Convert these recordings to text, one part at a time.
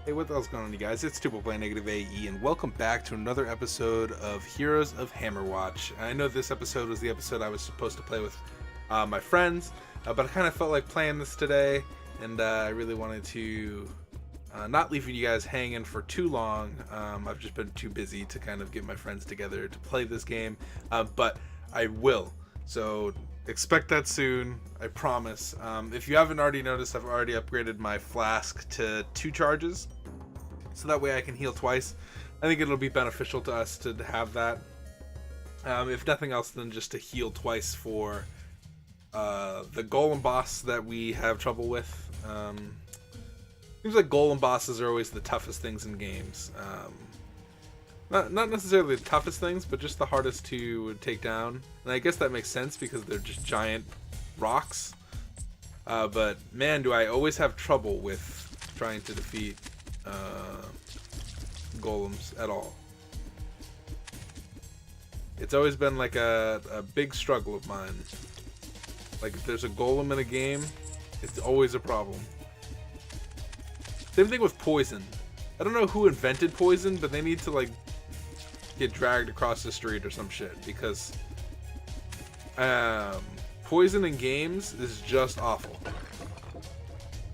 Hey, what the hell's going on, you guys? It's Tuple playing NegativeAE, and welcome back to another episode of Heroes of Hammerwatch. I know this episode was the episode I was supposed to play with my friends, but I kind of felt like playing this today, and I really wanted to not leave you guys hanging for too long. I've just been too busy to kind of get my friends together to play this game, but I will. So expect that soon, I promise. If you haven't already noticed, I've already upgraded my flask to 2 charges, so that way I can heal twice. I think it'll be beneficial to us to have that, if nothing else than just to heal twice for the Golem boss that we have trouble with. Seems like Golem bosses are always the toughest things in games. Not necessarily the toughest things, but just the hardest to take down. And I guess that makes sense because they're just giant rocks. But man, do I always have trouble with trying to defeat golems at all. It's always been like a big struggle of mine. Like if there's a golem in a game, it's always a problem. Same thing with poison. I don't know who invented poison, but they need to like get dragged across the street or some shit, because poison in games is just awful.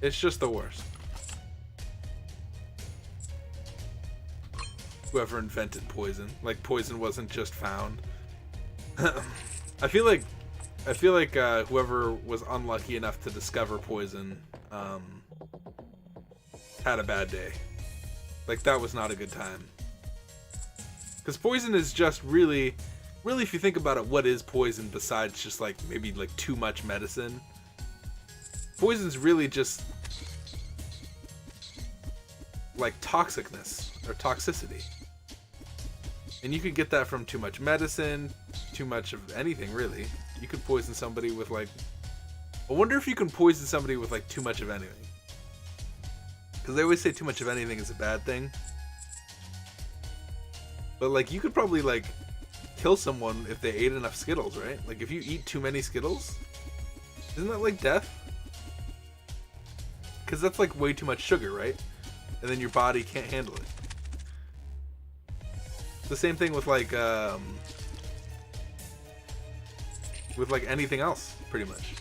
It's just the worst. Whoever invented poison, like poison wasn't just found. I feel like whoever was unlucky enough to discover poison had a bad day. Like that was not a good time. Because poison is just really, if you think about it, what is poison besides just like maybe like too much medicine? Poison's really just like toxicness or toxicity. And you could get that from too much medicine, too much of anything really. You could poison somebody with like, I wonder if you can poison somebody with like too much of anything. Because they always say too much of anything is a bad thing. But like you could probably like kill someone if they ate enough Skittles, right? Like if you eat too many Skittles, isn't that like death? Because that's like way too much sugar, right? And then your body can't handle it. The same thing with like anything else, pretty much.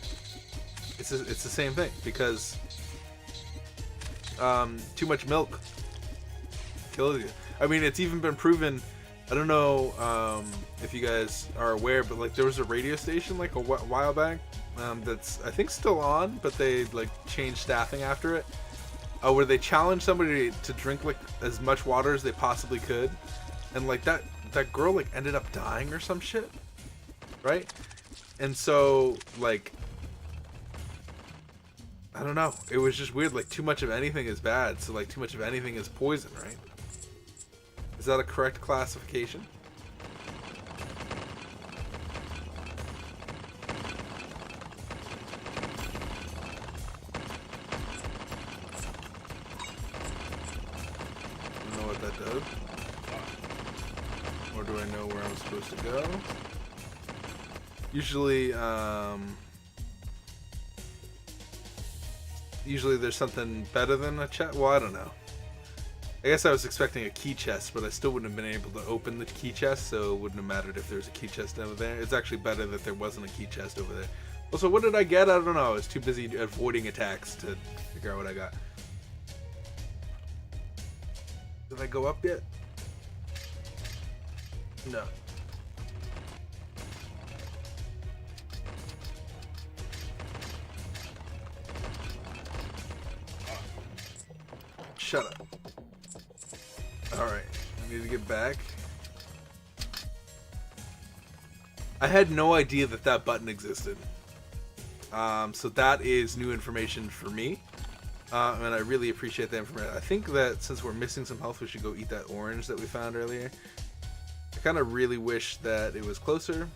It's the same thing, because too much milk kills you. I mean, it's even been proven. I don't know if you guys are aware, but like there was a radio station like a while back that's I think still on, but they like changed staffing after it, where they challenged somebody to drink like as much water as they possibly could, and like that girl like ended up dying or some shit, right? And so like I don't know, it was just weird. Like too much of anything is bad, so like too much of anything is poison, right? Is that a correct classification? I don't know what that does. Or do I know where I'm supposed to go? Usually, usually there's something better than a chest. Well, I don't know. I guess I was expecting a key chest, but I still wouldn't have been able to open the key chest, so it wouldn't have mattered if there was a key chest over there. It's actually better that there wasn't a key chest over there. Also, what did I get? I don't know. I was too busy avoiding attacks to figure out what I got. Did I go up yet? No. Shut up. Alright, I need to get back. I had no idea that that button existed. So that is new information for me. And I really appreciate that information. I think that since we're missing some health, we should go eat that orange that we found earlier. I kind of really wish that it was closer.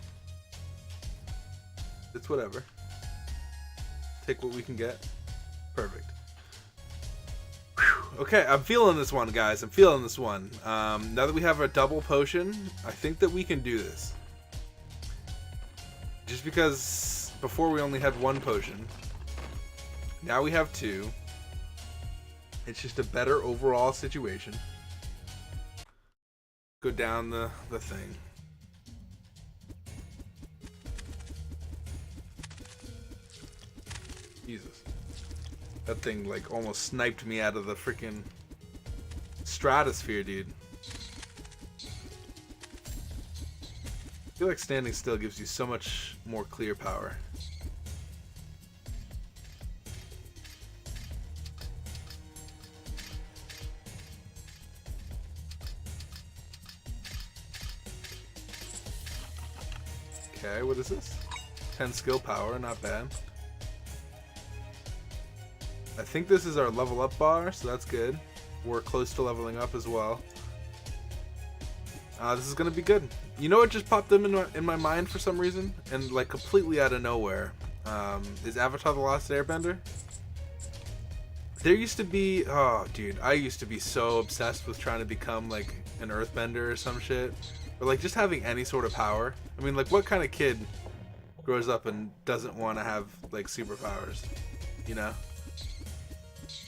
It's whatever. Take what we can get. Perfect. Okay, I'm feeling this one, guys. I'm feeling this one. Now that we have a double potion, I think that we can do this. Just because before we only had 1 potion. Now we have 2. It's just a better overall situation. Go down the thing. Jesus. That thing like almost sniped me out of the freaking stratosphere, dude. I feel like standing still gives you so much more clear power. Okay, what is this? 10 skill power, not bad. I think this is our level up bar, so that's good. We're close to leveling up as well. This is gonna be good. You know what just popped them in my mind for some reason? And like completely out of nowhere. Is Avatar: The Last Airbender? There used to be, oh dude, I used to be so obsessed with trying to become like an earthbender or some shit. Or like just having any sort of power. I mean, like what kind of kid grows up and doesn't want to have like superpowers, you know?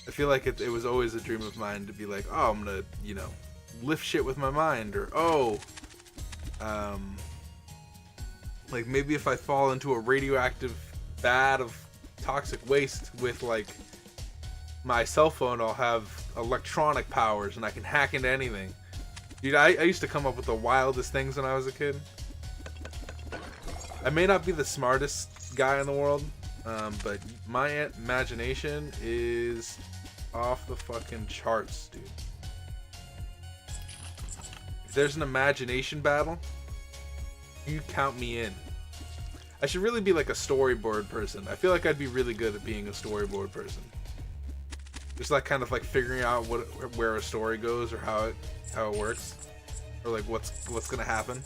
I feel like it was always a dream of mine to be like, oh, I'm gonna, you know, lift shit with my mind, or oh, like maybe if I fall into a radioactive vat of toxic waste with like my cell phone, I'll have electronic powers and I can hack into anything. Dude, I used to come up with the wildest things when I was a kid. I may not be the smartest guy in the world, but my imagination is off the fucking charts, dude. If there's an imagination battle, you count me in. I should really be like a storyboard person. I feel like I'd be really good at being a storyboard person. Just like kind of like figuring out where a story goes or how it works, or like what's gonna happen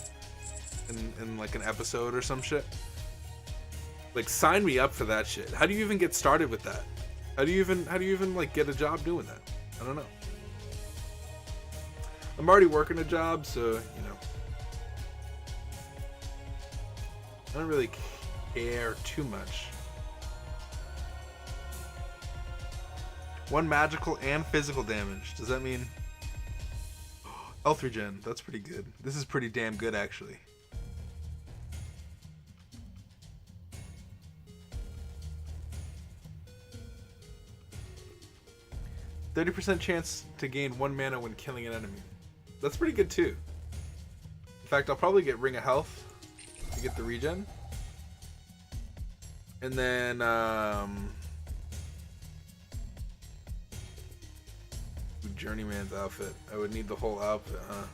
in like an episode or some shit. Like sign me up for that shit. How do you even get started with that? How do you even like get a job doing that? I don't know. I'm already working a job, so you know. I don't really care too much. One magical and physical damage. Does that mean health regen? That's pretty good. This is pretty damn good, actually. %30 chance to gain 1 mana when killing an enemy. That's pretty good too. In fact, I'll probably get Ring of Health to get the regen. And then Journeyman's outfit. I would need the whole outfit, huh?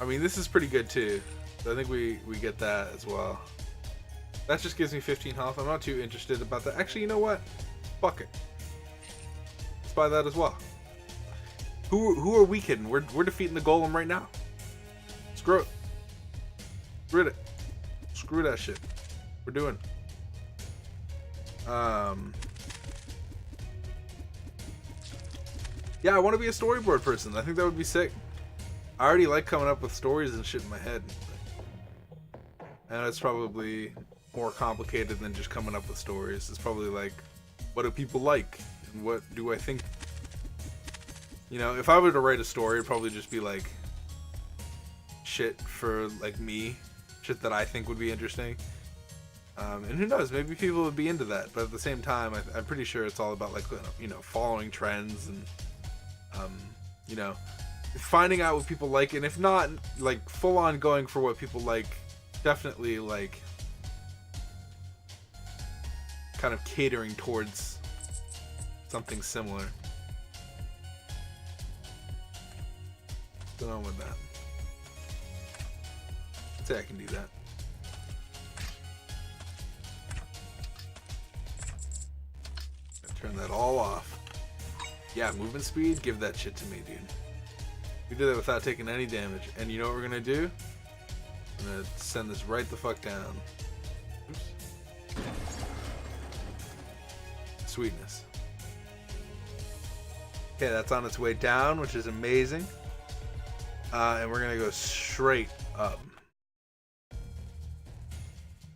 I mean, this is pretty good too. So I think we get that as well. That just gives me 15 health. I'm not too interested about that. Actually, you know what? Fuck it. Let's buy that as well. Who are we kidding? We're defeating the Golem right now. Screw it. Screw it. Screw that shit. We're doing. Yeah, I want to be a storyboard person. I think that would be sick. I already like coming up with stories and shit in my head. And it's probably more complicated than just coming up with stories. It's probably like, what do people like? And what do I think? You know, if I were to write a story, it'd probably just be like shit for like me. Shit that I think would be interesting. And who knows, maybe people would be into that. But at the same time, I'm pretty sure it's all about like, you know, following trends and, you know, finding out what people like. And if not, like full on going for what people like, definitely like kind of catering towards something similar. What's going on with that? I'd say I can do that. Turn that all off. Yeah, movement speed, give that shit to me, dude. We did that without taking any damage. And you know what we're gonna do? I'm gonna send this right the fuck down. Oops. Sweetness. Okay, that's on its way down, which is amazing. And we're gonna go straight up.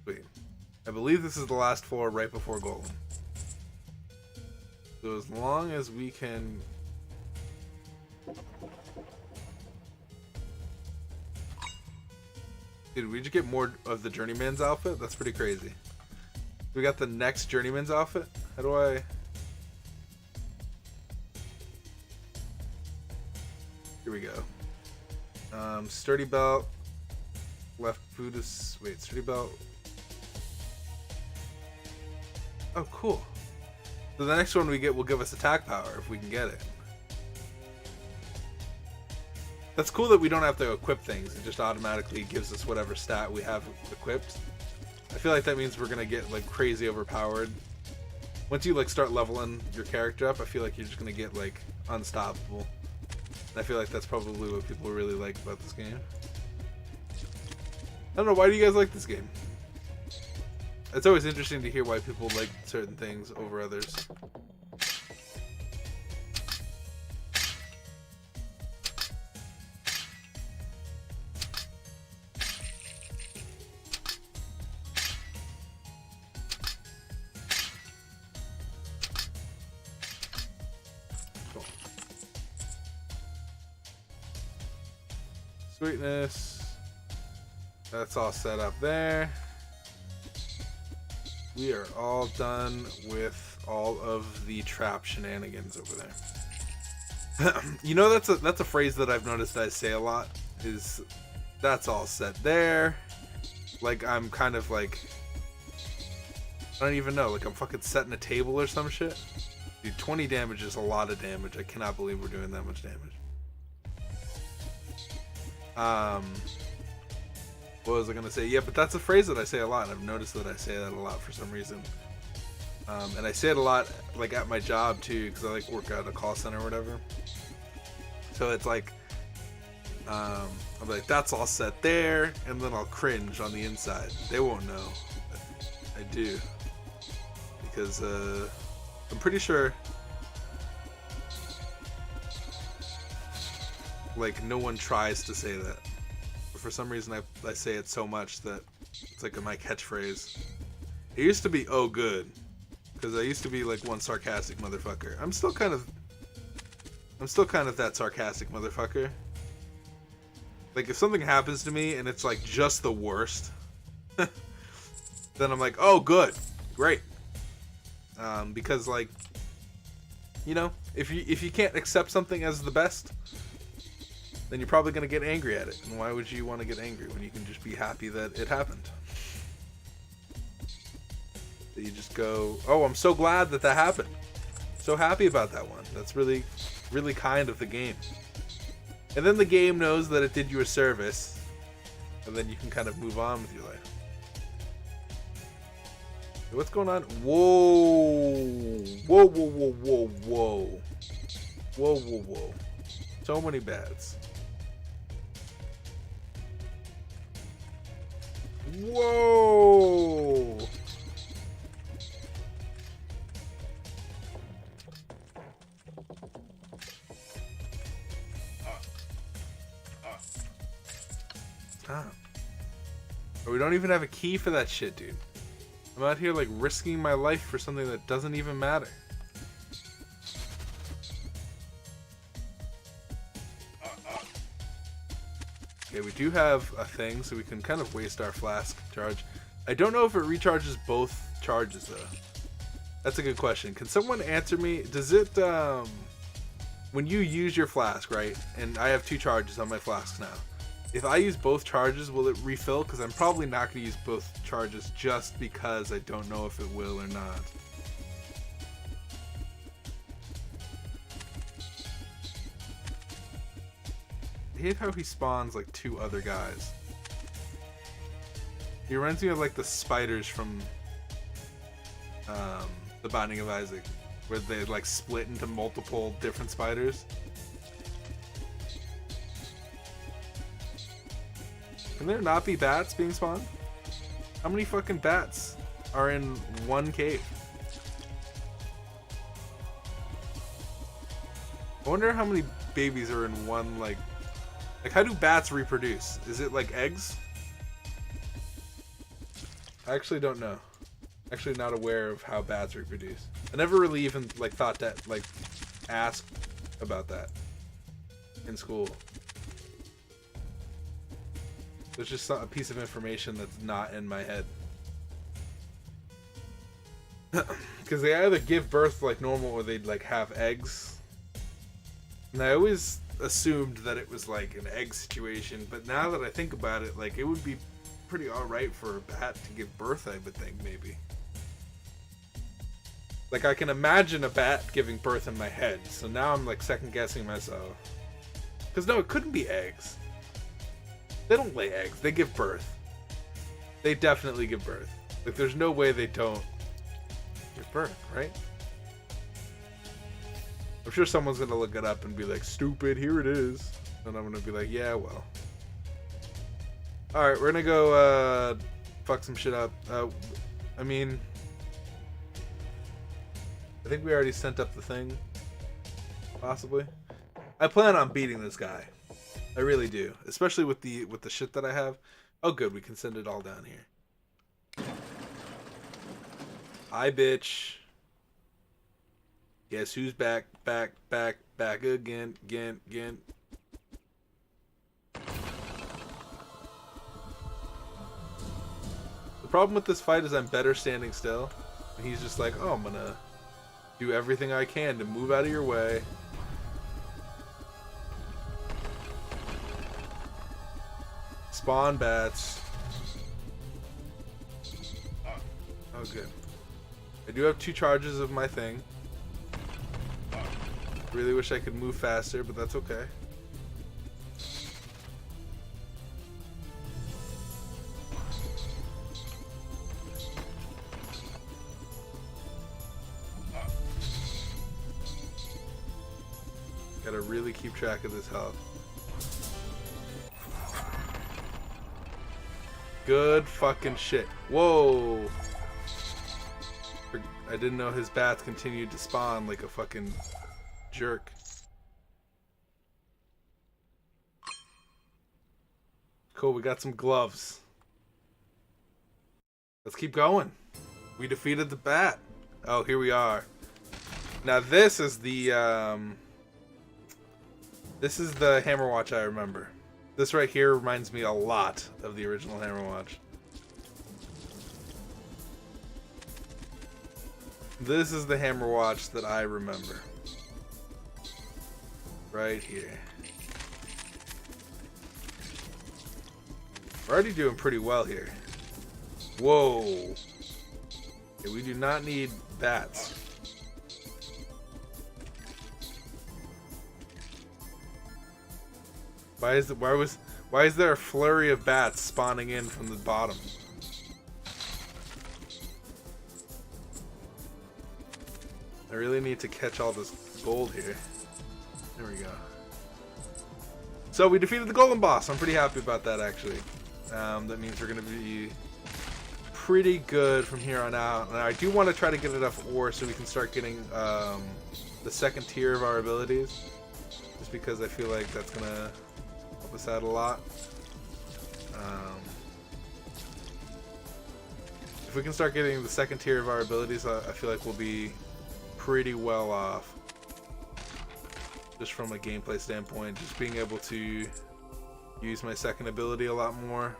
Sweet. I believe this is the last floor right before Golem. So as long as we can... Dude, we just get more of the Journeyman's outfit? That's pretty crazy. We got the next Journeyman's outfit? How do I... Here we go. Sturdy belt. Left boot is... Wait, sturdy belt. Oh, cool. So the next one we get will give us attack power if we can get it. That's cool that we don't have to equip things. It just automatically gives us whatever stat we have equipped. I feel like that means we're gonna get like crazy overpowered. Once you like start leveling your character up, I feel like you're just gonna get like unstoppable. And I feel like that's probably what people really like about this game. I don't know, why do you guys like this game? It's always interesting to hear why people like certain things over others. Cool. Sweetness. That's all set up there. We are all done with all of the trap shenanigans over there. You know, that's a phrase that I've noticed I say a lot, is that's all set there. Like I'm kind of like, I don't even know, like I'm fucking setting a table or some shit. Dude, 20 damage is a lot of damage. I cannot believe we're doing that much damage. What was I gonna say? Yeah, but that's a phrase that I say a lot. I've noticed that I say that a lot for some reason. And I say it a lot, like at my job too, because I like work at a call center or whatever. So it's like, I'll be like, that's all set there, and then I'll cringe on the inside. They won't know, but I do, because I'm pretty sure, like no one tries to say that. For some reason I say it so much that it's like my catchphrase. It used to be oh good, because I used to be like one sarcastic motherfucker. I'm still kind of that sarcastic motherfucker. Like if something happens to me and it's like just the worst, then I'm like, oh good, great. Because like, you know, if you can't accept something as the best, then you're probably going to get angry at it. And why would you want to get angry when you can just be happy that it happened? So you just go, oh, I'm so glad that happened. So happy about that one. That's really, really kind of the game. And then the game knows that it did you a service. And then you can kind of move on with your life. So what's going on? Whoa. Whoa, whoa, whoa, whoa, whoa. Whoa, whoa, whoa. So many bats. Whoa! Stop. Oh, we don't even have a key for that shit, dude. I'm out here like risking my life for something that doesn't even matter. Okay, we do have a thing, so we can kind of waste our flask charge. I don't know if it recharges both charges, though. That's a good question. Can someone answer me? Does it, when you use your flask, right? And I have 2 charges on my flask now. If I use both charges, will it refill? Because I'm probably not going to use both charges just because I don't know if it will or not. I hate how he spawns like 2 other guys. He reminds me of like the spiders from The Binding of Isaac, where they like split into multiple different spiders. Can there not be bats being spawned? How many fucking bats are in one cave? I wonder how many babies are in one, like how do bats reproduce? Is it like eggs? I actually don't know. Actually not aware of how bats reproduce. I never really even like thought that, like, asked about that in school. There's just a piece of information that's not in my head. Because they either give birth like normal or they'd like have eggs. And I always assumed that it was like an egg situation, but now that I think about it, like, it would be pretty alright for a bat to give birth, I would think, maybe. Like, I can imagine a bat giving birth in my head, so now I'm like second guessing myself. Because no, it couldn't be eggs. They don't lay eggs, they give birth. They definitely give birth. Like, there's no way they don't give birth, right? I'm sure someone's gonna look it up and be like, stupid, here it is. And I'm gonna be like, yeah, well. Alright, we're gonna go fuck some shit up. I mean, I think we already sent up the thing. Possibly. I plan on beating this guy. I really do. Especially with the shit that I have. Oh good, we can send it all down here. Hi bitch. Guess who's back again. The problem with this fight is I'm better standing still. And he's just like, oh, I'm gonna do everything I can to move out of your way. Spawn bats. Oh, good. I do have 2 charges of my thing. Really wish I could move faster, but that's okay. Gotta really keep track of this health. Good fucking shit. Whoa! I didn't know his bats continued to spawn like a fucking jerk. Cool, we got some gloves. Let's keep going. We defeated the bat. Oh, here we are. Now this is the Hammerwatch I remember. This right here reminds me a lot of the original Hammerwatch. This is the Hammerwatch that I remember. Right here. We're already doing pretty well here. Whoa. Okay, we do not need bats. Why is there a flurry of bats spawning in from the bottom? I really need to catch all this gold here. There we go. So we defeated the Golem boss. I'm pretty happy about that, actually. That means we're going to be pretty good from here on out. And I do want to try to get enough ore so we can start getting the second tier of our abilities. Just because I feel like that's going to help us out a lot. If we can start getting the second tier of our abilities, I feel like we'll be pretty well off. Just from a gameplay standpoint, just being able to use my second ability a lot more.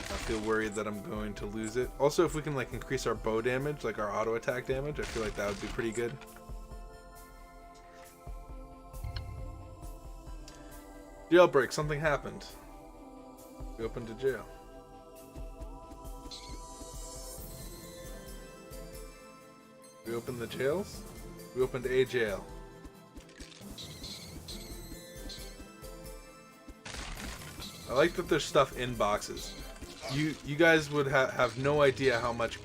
I feel worried that I'm going to lose it. Also, if we can like increase our bow damage, like our auto attack damage, I feel like that would be pretty good. Jailbreak, something happened. We opened a jail. We opened the jails? We opened a jail. I like that there's stuff in boxes. You guys would have no idea how much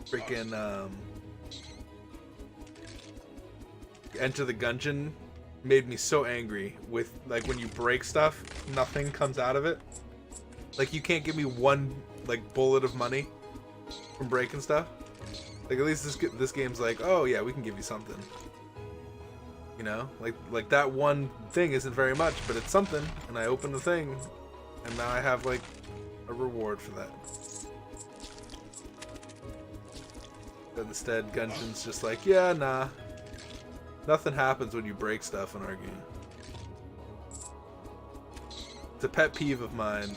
freaking Enter the Gungeon made me so angry with, like, when you break stuff, nothing comes out of it. Like, you can't give me one, like, bullet of money from breaking stuff. Like, at least this game's like, oh yeah, we can give you something. You know? Like that one thing isn't very much, but it's something. And I open the thing, and now I have like a reward for that. But instead, Gungeon's just like, yeah, nah. Nothing happens when you break stuff in our game. It's a pet peeve of mine.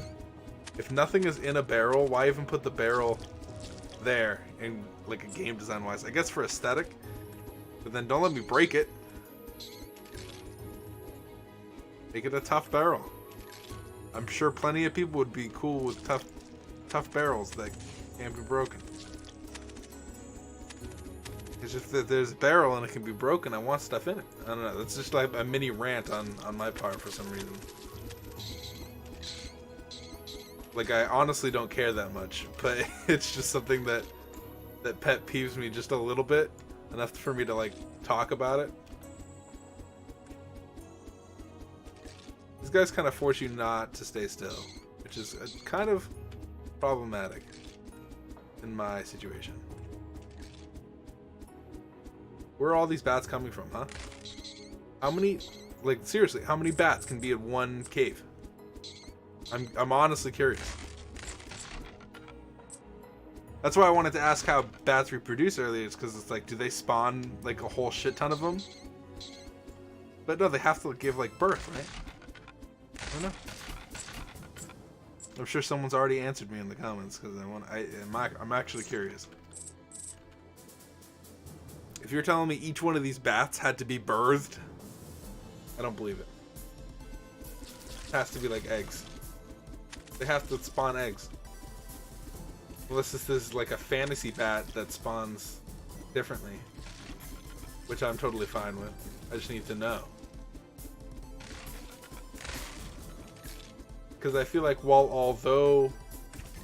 If nothing is in a barrel, why even put the barrel there in like a game design wise? I guess for aesthetic, but then don't let me break it. Make it a tough barrel. I'm sure plenty of people would be cool with tough barrels that can't be broken. It's just that there's a barrel and it can be broken, I want stuff in it. I don't know. That's just like a mini rant on my part for some reason. Like, I honestly don't care that much, but it's just something that pet peeves me just a little bit, enough for me to like talk about it. These guys kind of force you not to stay still, which is kind of problematic in my situation. Where are all these bats coming from, huh? How many, like seriously, how many bats can be in one cave? I'm honestly curious. That's why I wanted to ask how bats reproduce earlier. It's because it's like, do they spawn like a whole shit ton of them? But no, they have to give like birth, right? I don't know. I'm sure someone's already answered me in the comments because I'm actually curious. If you're telling me each one of these bats had to be birthed, I don't believe it. It has to be like eggs. They have to spawn eggs. Unless this is like a fantasy bat that spawns differently. Which I'm totally fine with. I just need to know. Because I feel like although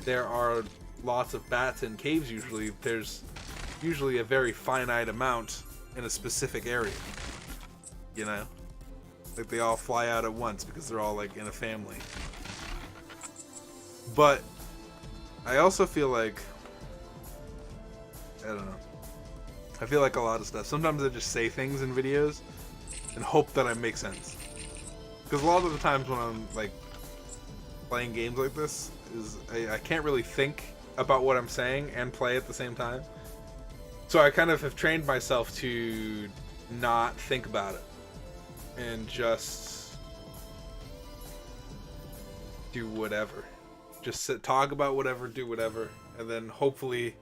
there are lots of bats in caves usually, there's usually a very finite amount in a specific area. You know? Like they all fly out at once because they're all like in a family. But I also feel like, I don't know. I feel like a lot of stuff. Sometimes I just say things in videos and hope that I make sense. Because a lot of the times when I'm like playing games like this, I can't really think about what I'm saying and play at the same time. So I kind of have trained myself to not think about it and just do whatever. Just talk about whatever, do whatever, and then hopefully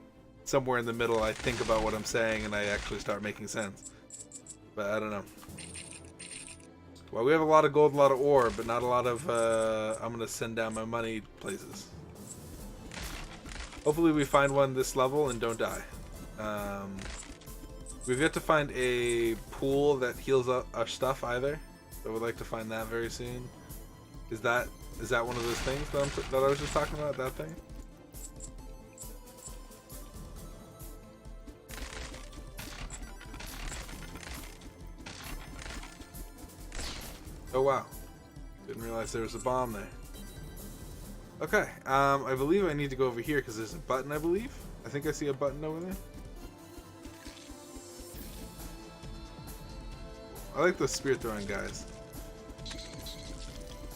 somewhere in the middle I think about what I'm saying and I actually start making sense. But I don't know. Well, we have a lot of gold, a lot of ore, but not a lot of I'm gonna send down my money places. Hopefully we find one this level and don't die. We've yet to find a pool that heals up our stuff either. So we'd like to find that very soon. Is that one of those things that I was just talking about? That thing? Oh wow. Didn't realize there was a bomb there. Okay, I believe I need to go over here because there's a button, I believe. I think I see a button over there. I like those spear throwing guys.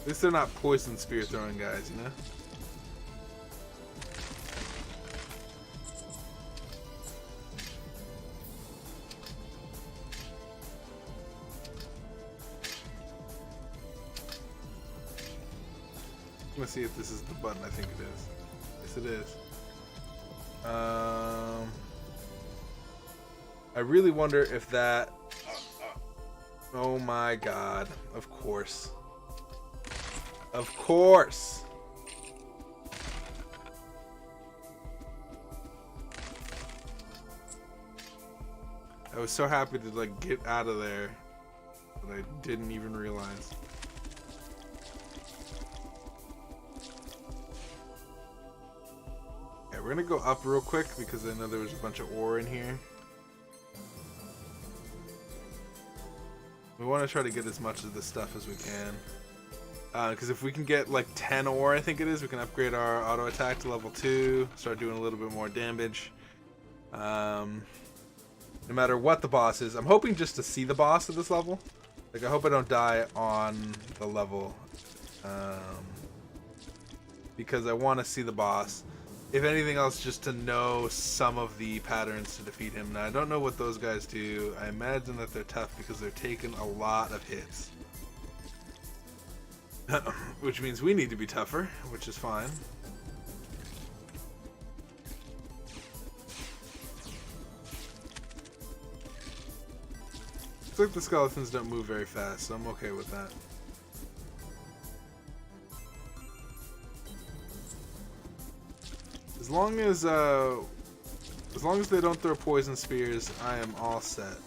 At least they're not poison spear throwing guys, you know? I'm gonna see if this is the button. I think it is. Yes, it is. I really wonder if that... Oh my god. Of course. Of course! I was so happy to like get out of there that I didn't even realize. Yeah, we're gonna go up real quick because I know there was a bunch of ore in here. We want to try to get as much of this stuff as we can. Because if we can get like 10 ore, I think it is, we can upgrade our auto attack to level 2, start doing a little bit more damage. No matter what the boss is. I'm hoping just to see the boss at this level. Like, I hope I don't die on the level. because I want to see the boss. If anything else, just to know some of the patterns to defeat him. Now, I don't know what those guys do. I imagine that they're tough because they're taking a lot of hits. Which means we need to be tougher, which is fine. Looks like the skeletons don't move very fast, so I'm okay with that. As long as they don't throw poison spears, I am all set.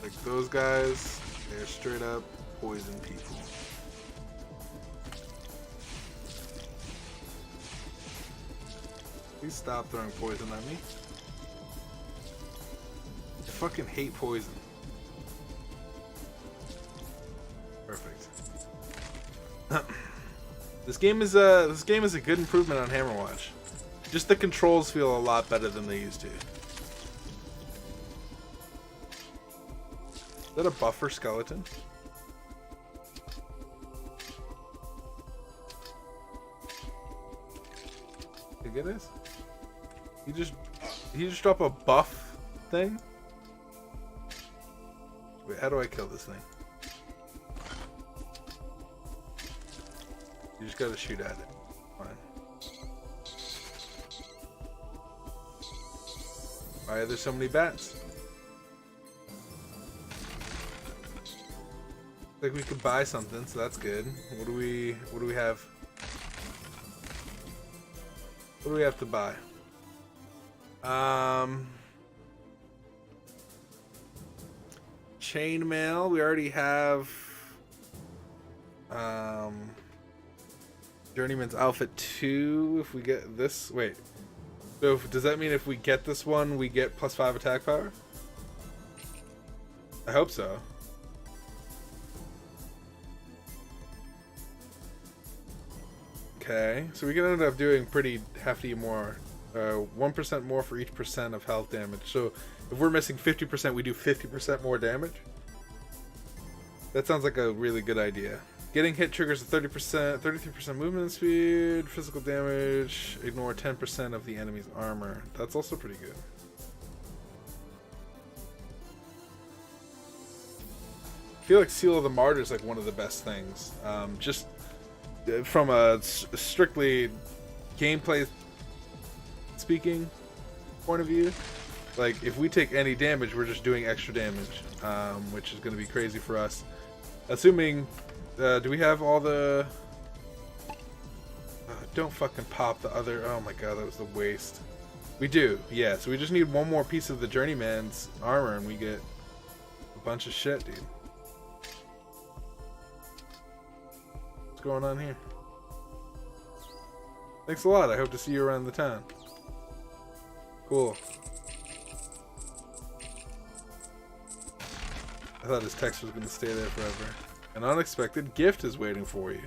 Like those guys, they're straight up poison people. Please stop throwing poison at me. I fucking hate poison. Perfect. This game is a good improvement on Hammerwatch. Just the controls feel a lot better than they used to. Is that a buffer skeleton? You get this? He just drop a buff thing? Wait, how do I kill this thing? You just gotta shoot at it. Fine. Why are there so many bats? Like we could buy something, so that's good. What do we have? What do we have to buy? Chainmail. We already have. Journeyman's outfit 2. If we get this, wait. So does that mean if we get this one, we get +5 attack power? I hope so. Okay, so we can end up doing pretty hefty more. 1% more for each % of health damage. So if we're missing 50%, we do 50% more damage. That sounds like a really good idea. Getting hit triggers a 30%, 33% movement speed, physical damage, ignore 10% of the enemy's armor. That's also pretty good. I feel like Seal of the Martyr is like one of the best things. Just from a strictly gameplay speaking point of view, like if we take any damage, we're just doing extra damage, which is going to be crazy for us. Assuming, do we have all the... don't fucking pop the other... Oh my god, that was the waste. We do, yeah. So we just need one more piece of the Journeyman's armor and we get a bunch of shit, dude. What's going on here? Thanks a lot. I hope to see you around the town. Cool. I thought his text was going to stay there forever. An unexpected gift is waiting for you.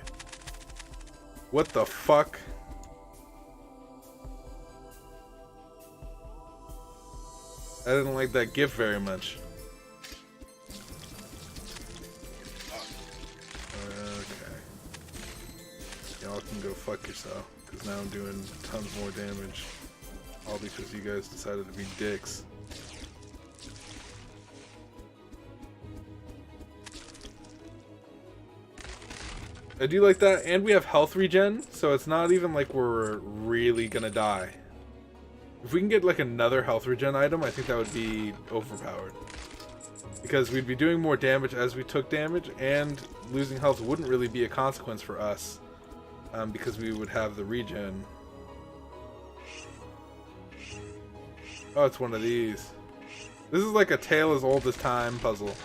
What the fuck? I didn't like that gift very much. Okay. Y'all can go fuck yourself, because now I'm doing tons more damage. All because you guys decided to be dicks. I do like that, and we have health regen, so it's not even like we're really gonna die. If we can get like another health regen item, I think that would be overpowered. Because we'd be doing more damage as we took damage, and losing health wouldn't really be a consequence for us. Because we would have the regen. Oh, it's one of these. This is like a tale as old as time puzzle.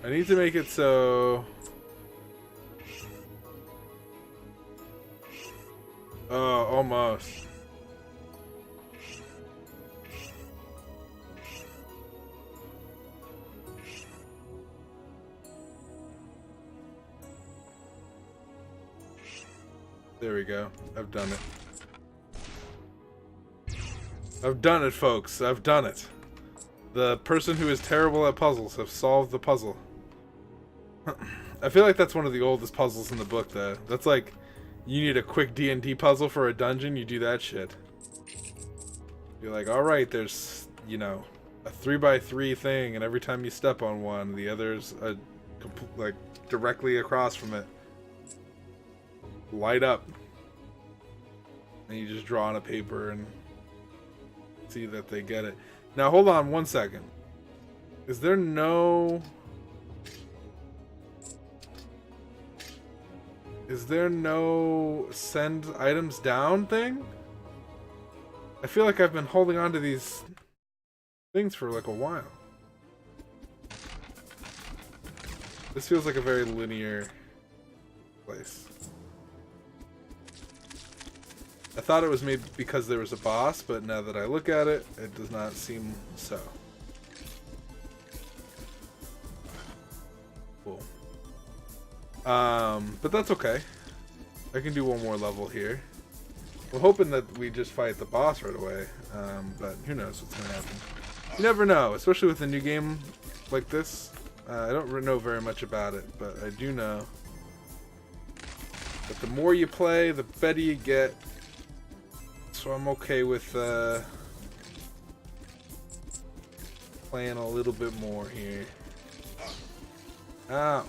I need to make it so... Oh, almost. There we go. I've done it. I've done it, folks. I've done it. The person who is terrible at puzzles have solved the puzzle. I feel like that's one of the oldest puzzles in the book, though. That's like, you need a quick D&D puzzle for a dungeon, you do that shit. You're like, alright, there's, you know, a 3x3 thing, and every time you step on one, the other's like directly across from it. Light up. And you just draw on a paper and see that they get it. Now hold on one second. Is there no send items down thing? I feel like I've been holding on to these things for like a while. This feels like a very linear place. I thought it was maybe because there was a boss, but now that I look at it, it does not seem so. Cool. But that's okay. I can do one more level here. I'm hoping that we just fight the boss right away, but who knows what's gonna happen. You never know, especially with a new game like this. I don't know very much about it, but I do know that the more you play, the better you get. So I'm okay with playing a little bit more here. Ow.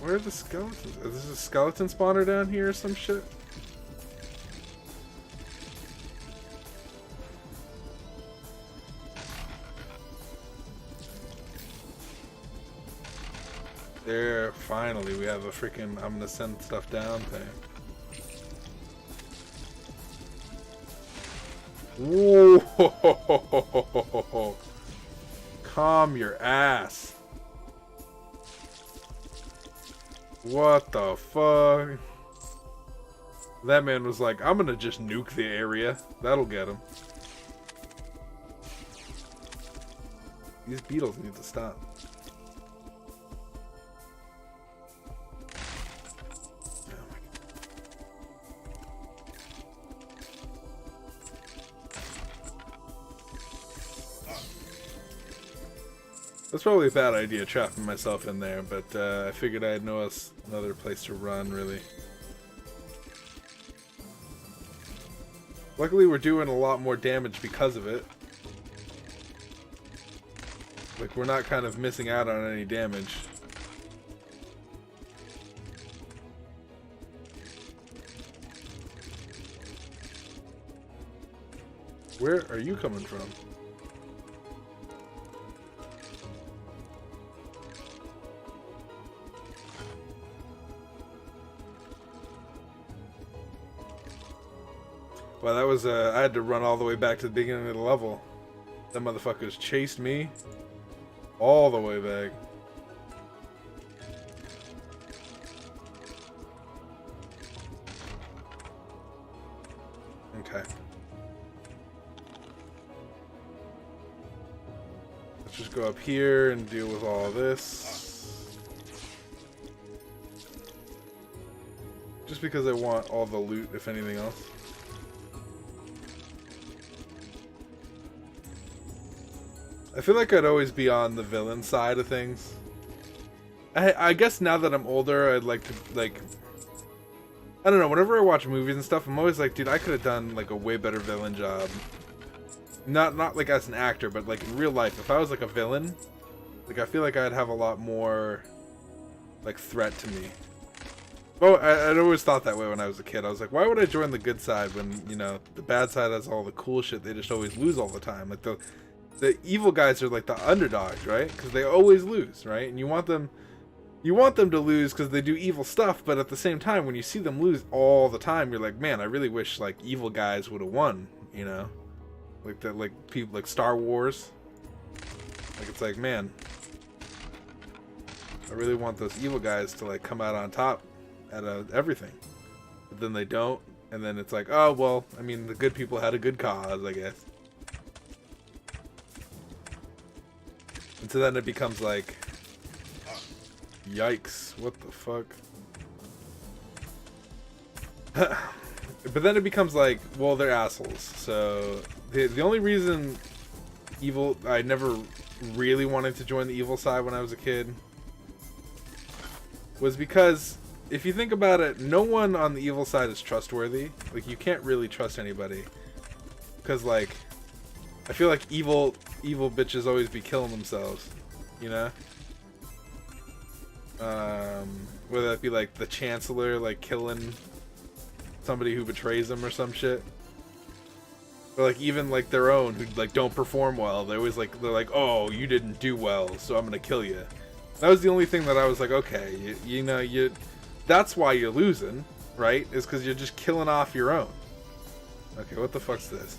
Where are the skeletons? Is this a skeleton spawner down here or some shit? There, finally, we have a freaking I'm gonna send stuff down thing. Whoa! Calm your ass. What the fuck? That man was like, I'm gonna just nuke the area. That'll get him. These beetles need to stop. That's probably a bad idea, trapping myself in there, but I figured I had no another place to run, really. Luckily, we're doing a lot more damage because of it. Like, we're not kind of missing out on any damage. Where are you coming from? Well, that was, I had to run all the way back to the beginning of the level. Them motherfuckers chased me all the way back. Okay. Let's just go up here and deal with all this. Just because I want all the loot, if anything else. I feel like I'd always be on the villain side of things. I guess now that I'm older, I'd like to, like... I don't know, whenever I watch movies and stuff, I'm always like, dude, I could have done, like, a way better villain job. Not like as an actor, but, like, in real life. If I was, like, a villain, like, I feel like I'd have a lot more, like, threat to me. Oh, I'd always thought that way when I was a kid. I was like, why would I join the good side when, you know, the bad side has all the cool shit they just always lose all the time? Like, the evil guys are like the underdogs, right? Because they always lose, right? And you want them to lose because they do evil stuff, but at the same time, when you see them lose all the time, you're like, man, I really wish like evil guys would have won, you know? Like that, like people like Star Wars. Like it's like, man, I really want those evil guys to like come out on top, everything. But then they don't, and then it's like, oh well, I mean, the good people had a good cause, I guess. And so then it becomes like, yikes, what the fuck? But then it becomes like, well, they're assholes. So the only reason I never really wanted to join the evil side when I was a kid was because if you think about it, no one on the evil side is trustworthy. Like, you can't really trust anybody because, like, I feel like evil bitches always be killing themselves, you know? Whether that be like the chancellor, like killing somebody who betrays them or some shit, or like even like their own who like don't perform well. They're like, oh, you didn't do well, so I'm gonna kill you. That was the only thing that I was like, okay, you know, that's why you're losing, right? Is because you're just killing off your own. Okay, what the fuck's this?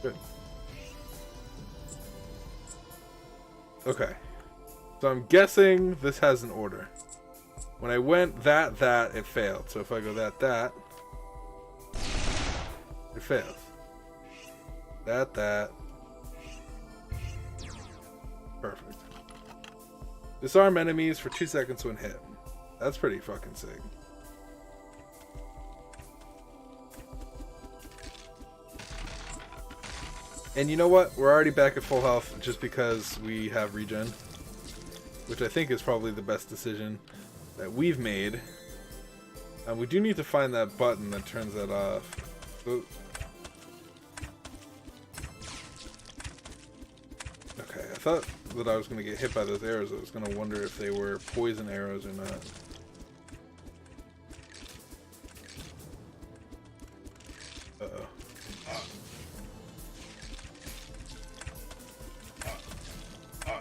Good. Okay. So I'm guessing this has an order. When I went that, it failed. So if I go that, it fails. That. Perfect. Disarm enemies for 2 seconds when hit. That's pretty fucking sick. And you know what? We're already back at full health just because we have regen, which I think is probably the best decision that we've made. We do need to find that button that turns that off. So, okay, I thought that I was going to get hit by those arrows. I was going to wonder if they were poison arrows or not. Uh-oh.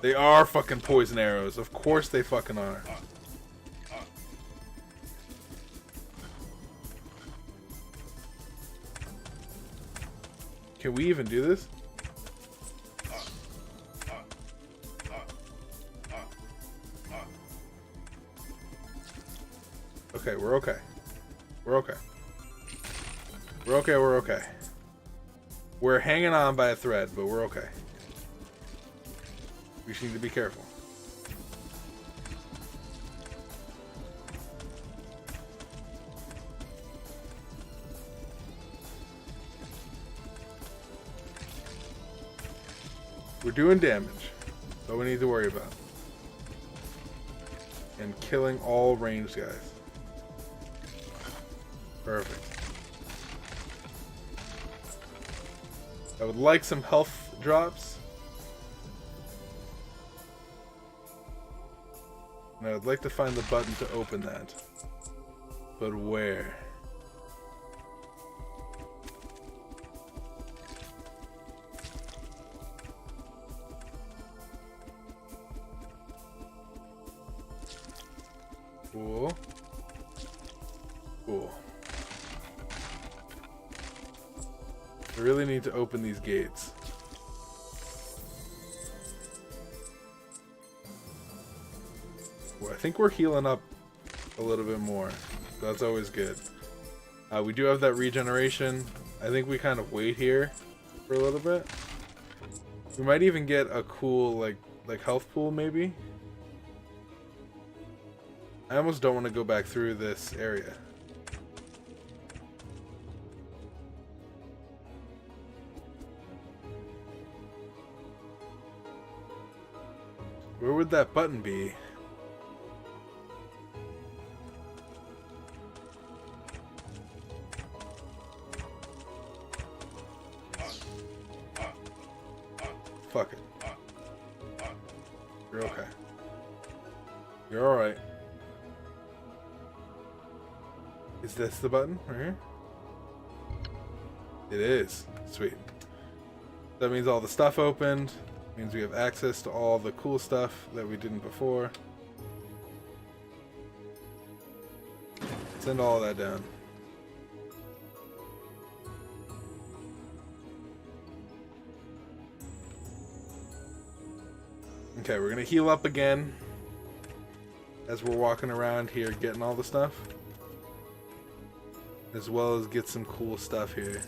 They are fucking poison arrows. Of course they fucking are. Can we even do this? Okay, we're okay. We're okay. We're okay, we're okay. We're hanging on by a thread, but we're okay. We just need to be careful. We're doing damage. That's all we need to worry about. And killing all ranged guys. Perfect. I would like some health drops. And I would like to find the button to open that. But where? Cool. Cool. I really need to open these gates. Well, I think we're healing up a little bit more. That's always good. We do have that regeneration. I think we kind of wait here for a little bit. We might even get a cool like health pool maybe. I almost don't want to go back through this area. Where would that button be? Fuck it. You're okay. You're alright. Is this the button right here? It is. Sweet. That means all the stuff opened. Means we have access to all the cool stuff that we didn't before. Send all that down. Okay, we're gonna heal up again as we're walking around here getting all the stuff. As well as get some cool stuff here.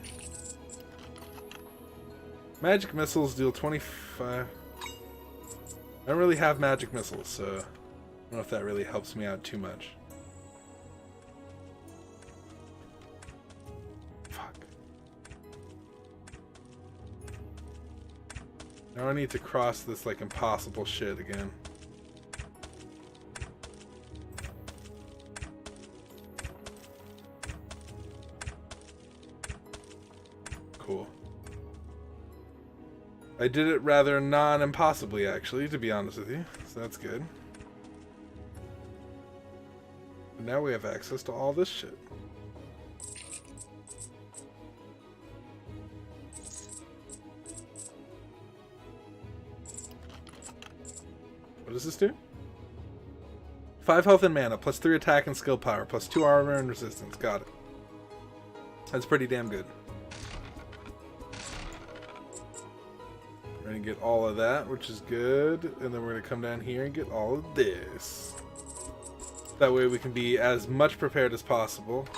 Magic missiles deal 25. I don't really have magic missiles, so I don't know if that really helps me out too much. Fuck. Now I need to cross this like impossible shit again. Cool. I did it rather non-impossibly, actually, to be honest with you. So that's good. And now we have access to all this shit. What does this do? 5 health and mana, plus 3 attack and skill power, plus 2 armor and resistance. Got it. That's pretty damn good. We're gonna get all of that, which is good, and then we're gonna come down here and get all of this. That way we can be as much prepared as possible.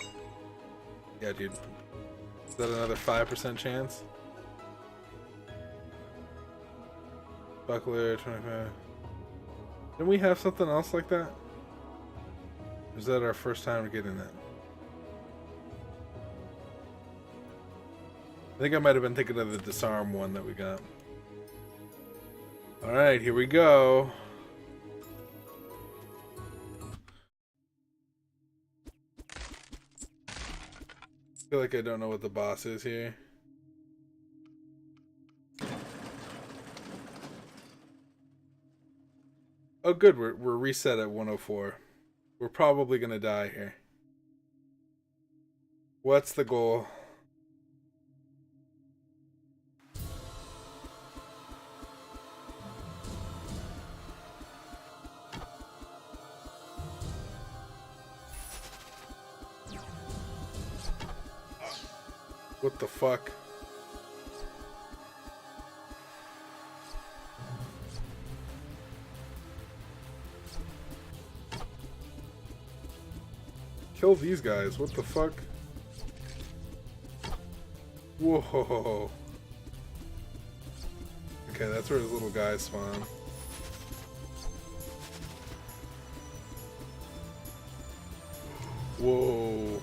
Yeah, dude. Is that another 5% chance? Buckler, 25. Didn't we have something else like that? Or is that our first time getting that? I think I might have been thinking of the disarm one that we got. Alright, here we go. I feel like I don't know what the boss is here. Oh good, we're reset at 104. We're probably gonna die here. What's the goal? What the fuck? Kill these guys. What the fuck? Whoa. Okay, that's where his little guys spawn. Whoa.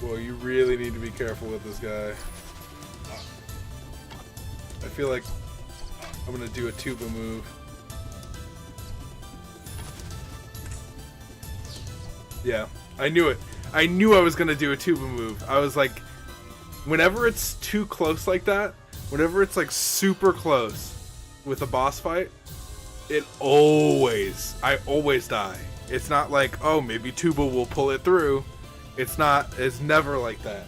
Well, you really need to be careful with this guy. I feel like I'm gonna do a tuba move. Yeah, I knew it. I knew I was gonna do a tuba move. I was like, whenever it's too close like that, whenever it's like super close with a boss fight, I always die. It's not like, oh, maybe tuba will pull it through. It's never like that.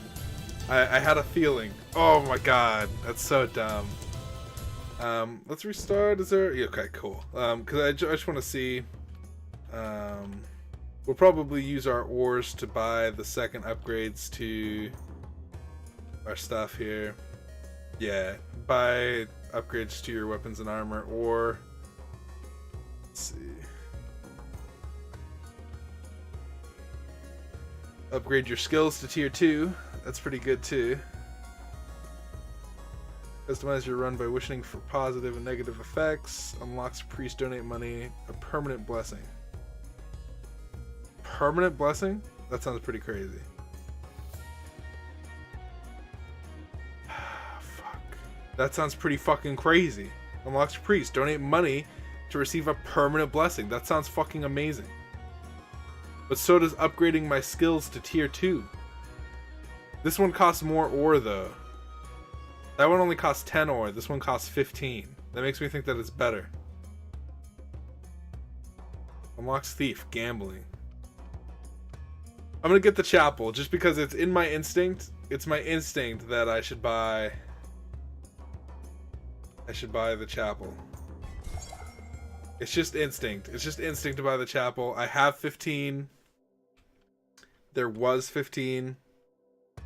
I had a feeling. Oh my god, that's so dumb. Let's restart. Is there? Yeah, okay, cool. Because I just want to see. We'll probably use our ores to buy the second upgrades to our stuff here. Yeah, buy upgrades to your weapons and armor, or let's see. Upgrade your skills to tier 2. That's pretty good too. Customize your run by wishing for positive and negative effects. Unlocks priest donate money. A permanent blessing. Permanent blessing? That sounds pretty crazy. Fuck. That sounds pretty fucking crazy. Unlocks priest. Donate money to receive a permanent blessing. That sounds fucking amazing. But so does upgrading my skills to tier 2. This one costs more ore though. That one only costs 10 ore. This one costs 15. That makes me think that it's better. Unlocks thief. Gambling. I'm gonna get the chapel just because it's in my instinct. It's my instinct that I should buy the chapel. It's just instinct. It's just instinct to buy the chapel. I have 15. There was 15. I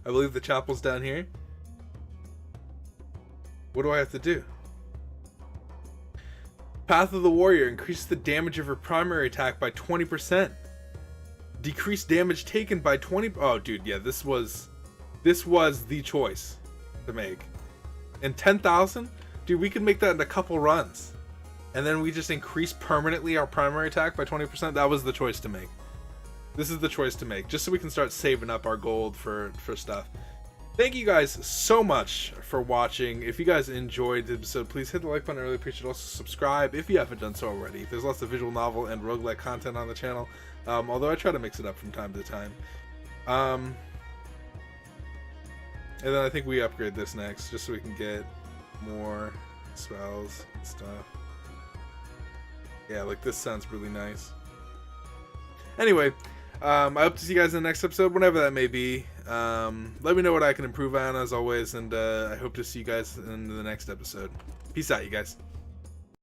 believe the chapel's down here. What do I have to do? Path of the Warrior. Increase the damage of her primary attack by 20%. Decrease damage taken by 20... Oh, dude, yeah, this was the choice to make. And 10,000? Dude, we could make that in a couple runs. And then we just increase permanently our primary attack by 20%. That was the choice to make. This is the choice to make, just so we can start saving up our gold for stuff. Thank you guys so much for watching. If you guys enjoyed the episode, please hit the like button. I really appreciate it. Also subscribe if you haven't done so already. There's lots of visual novel and roguelike content on the channel, although I try to mix it up from time to time. And then I think we upgrade this next, just so we can get more spells and stuff. Yeah, like this sounds really nice. Anyway, I hope to see you guys in the next episode, whenever that may be. Let me know what I can improve on, as always, and I hope to see you guys in the next episode. Peace out, you guys.